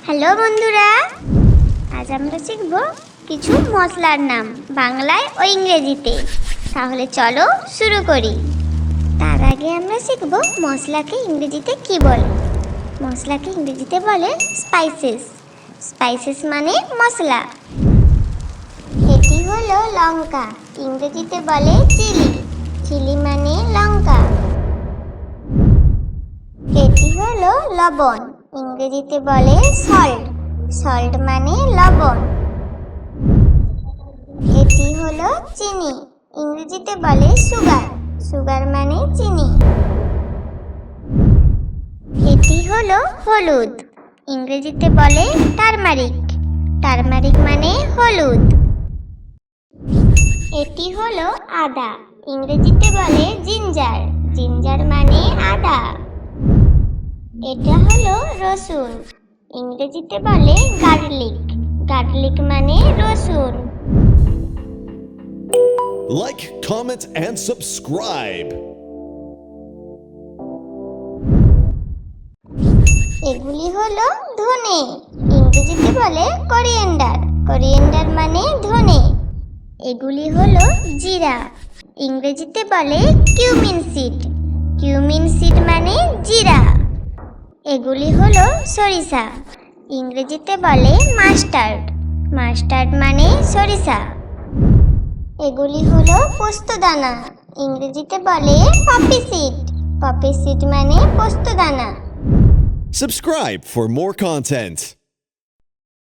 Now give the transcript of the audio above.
Hello বন্ধুরা, আজ আমরা শিখব কিছু মশলার নাম বাংলায় ও ইংরেজিতে। তাহলে চলো শুরু করি। তার আগে আমরা শিখব মশলাকে ইংরেজিতে কি বলে। মশলাকে ইংরেজিতে বলে স্পাইসেস। স্পাইসেস মানে মশলা। এটি হলো লঙ্কা, ইংরেজিতে বলে চিলি। চিলি মানে লঙ্কা। এটি হলো লবণ, ইংরেজিতে বলে সল্ট। সল্ট মানে লবণ। এটি হলো চিনি, ইংরেজিতে বলে সুগার। সুগার মানে চিনি। এটি হলো হলুদ, ইংরেজিতে বলে টারমারিক। টারমারিক মানে হলুদ। এটি হলো আদা, ইংরেজিতে বলে জিঞ্জার। জিঞ্জার মানে আদা। এটা হলো রসুন, ইংরেজিতে বলে গার্লিক। গার্লিক মানে রসুন। Like, comment, and subscribe. এগুলি হলো ধনে, ইংরেজিতে বলে কোরিয়েন্ডার। কোরিয়েন্ডার মানে ধনে। এগুলি হলো জিরা, ইংরেজিতে বলে কিউমিন সিড। কিউমিন সিড মানে জিরা। এগুলি হলো সরিষা, ইংরেজিতে বলে মাস্টার্ড। মাস্টার্ড মানে সরিষা। এগুলি হলো পোস্তদানা, ইংরেজিতে বলে পপি সিড। পপি সিড মানে পোস্তদানা। Subscribe for more content.